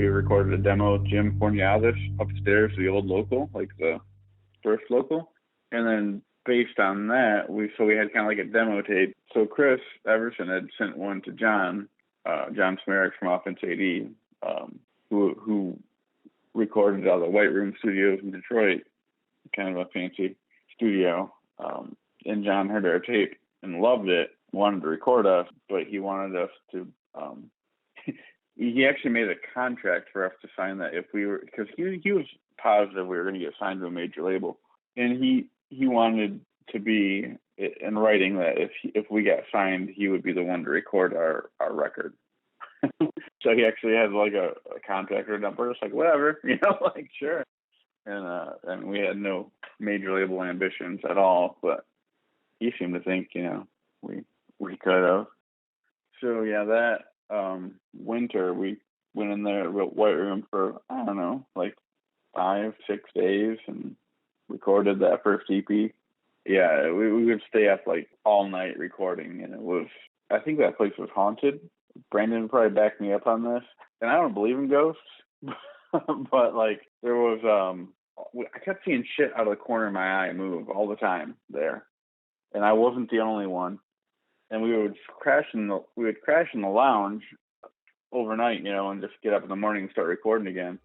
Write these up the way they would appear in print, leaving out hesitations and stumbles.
we recorded a demo with Jim Forniatis upstairs, the old local, like the first local. And then based on that, we had kind of like a demo tape. So Chris Everson had sent one to John Smerrick from Offense AD, who recorded out of the White Room Studios in Detroit, kind of a fancy studio. And John heard our tape and loved it, wanted to record us, but he wanted us to, he actually made a contract for us to sign that if we were, because he was positive we were going to get signed to a major label. And he wanted to be in writing that if we got signed, he would be the one to record our record. So he actually had like a contract written up. We're just like, whatever, like, sure. And we had no major label ambitions at all, but he seemed to think, we could have. So yeah, that winter we went in there at White Room for, I don't know, like 5-6 days and recorded that first EP. Yeah, we would stay up like all night recording, and it was, I think that place was haunted. Brandon would probably back me up on this, and I don't believe in ghosts, but like there was, I kept seeing shit out of the corner of my eye move all the time there, and I wasn't the only one. And we would crash in the lounge overnight, and just get up in the morning and start recording again.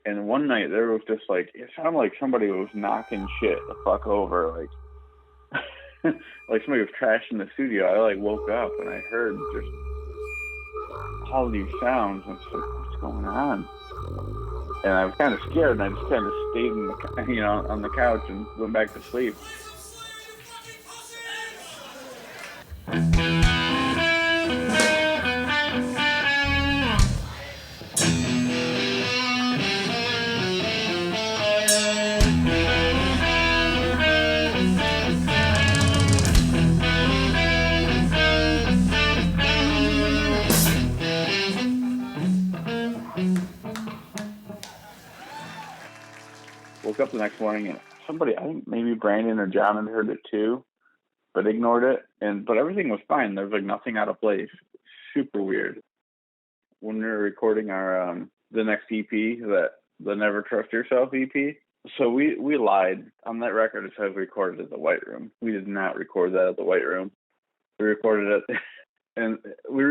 And one night there was just like, it sounded like somebody was knocking shit the fuck over, like like somebody was trashing the studio. I like woke up and I heard just all these sounds. And I was like, what's going on? And I was kind of scared, and I just kind of stayed in the, on the couch and went back to sleep. Woke up the next morning and somebody, I think maybe Brandon or John had heard it too, but ignored it. But everything was fine. There was like nothing out of place. Super weird. When we were recording our the next EP, the Never Trust Yourself EP. So we lied on that record. It says we recorded at the White Room. We did not record that at the White Room. We recorded it, and we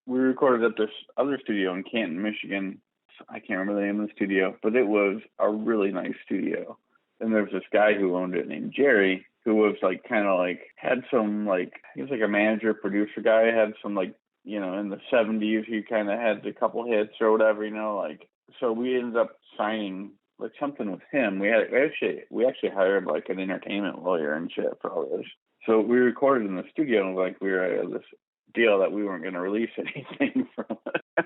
recorded at this other studio in Canton, Michigan. I can't remember the name of the studio, but it was a really nice studio. And there was this guy who owned it named Jerry, who was like kind of like had some like, he was like a manager producer guy, had some like, in the 70s he kind of had a couple hits or whatever, like. So we ended up signing like something with him. We actually hired like an entertainment lawyer and shit for all this. So we recorded in the studio, and like we were at this deal that we weren't going to release anything from it.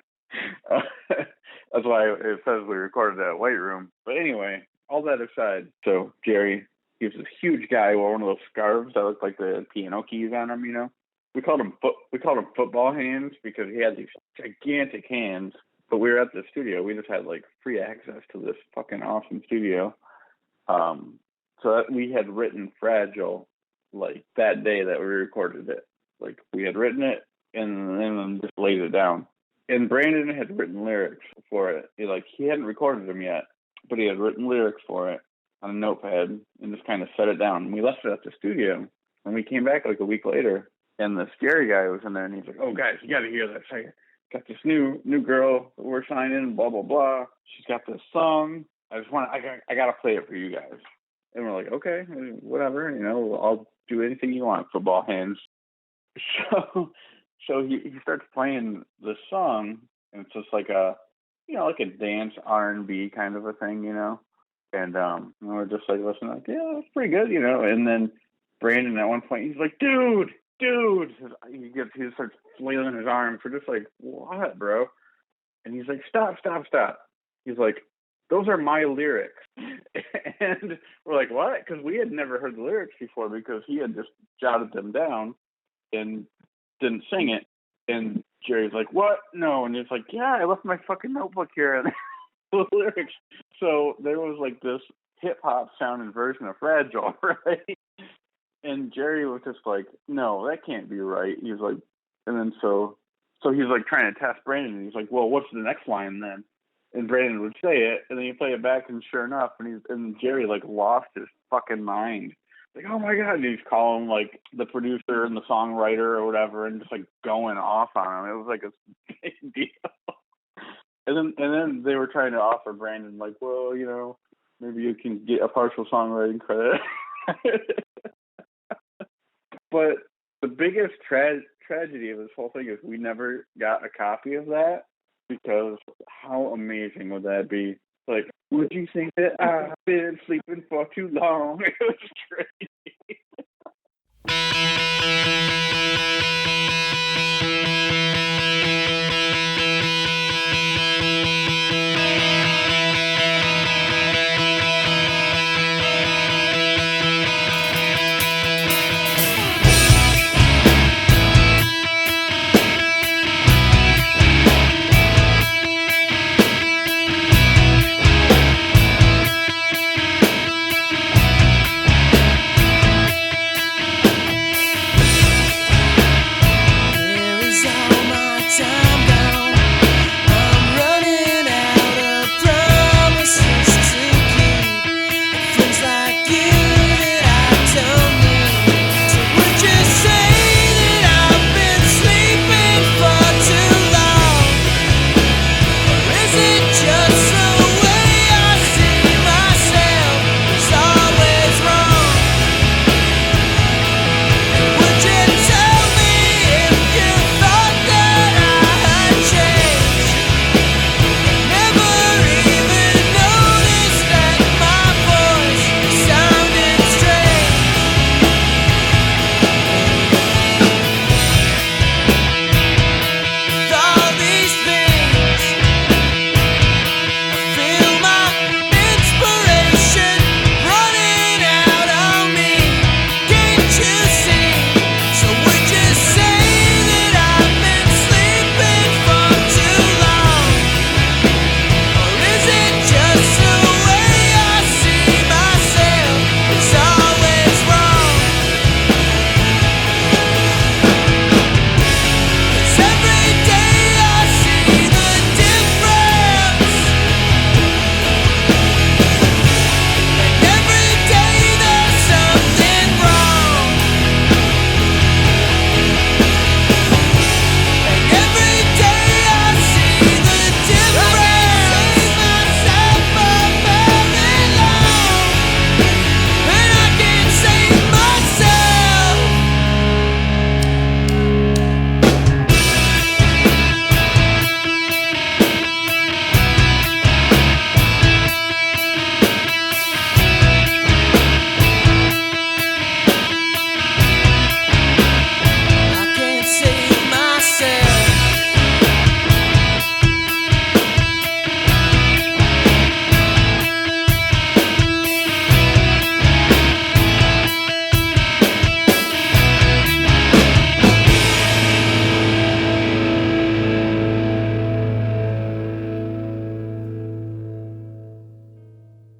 That's why it says we recorded at White Room. But anyway, all that aside, so Jerry, he was this huge guy, wore one of those scarves that looked like the piano keys on him, We called him football hands because he had these gigantic hands. But we were at the studio. We just had like free access to this fucking awesome studio. So that we had written Fragile like that day that we recorded it. Like we had written it and then just laid it down. And Brandon had written lyrics for it. He hadn't recorded them yet, but he had written lyrics for it on a notepad and just kind of set it down. And we left it at the studio, and we came back like a week later, and the scary guy was in there, and he's like, "Oh, guys, you got to hear this. I got this new girl that we're signing, blah blah blah. She's got this song. I got to play it for you guys." And we're like, "Okay, whatever. I'll do anything you want, football hands." So he starts playing the song, and it's just like a dance R&B kind of a thing, And we're just like listening, like, yeah, that's pretty good, And then Brandon at one point, he's like, dude. He starts flailing his arms. We're just like, what, bro? And he's like, stop. He's like, those are my lyrics. And we're like, what? Because we had never heard the lyrics before, because he had just jotted them down and didn't sing it. And Jerry's like, what? No. And it's like, yeah, I left my fucking notebook here and the lyrics. So there was like this hip hop sounding version of Fragile, right? And Jerry was just like, no, that can't be right. He's like, and then so he's like trying to test Brandon, and he's like, well, what's the next line then? And Brandon would say it, and then you play it back, and sure enough, and Jerry like lost his fucking mind. Like, oh my God, and he's calling like the producer and the songwriter or whatever, and just like going off on him. It was like a big deal. And then they were trying to offer Brandon like, well, you know, maybe you can get a partial songwriting credit. But the biggest tragedy of this whole thing is we never got a copy of that, because how amazing would that be? Like, would you think that I've been sleeping for too long? It was crazy.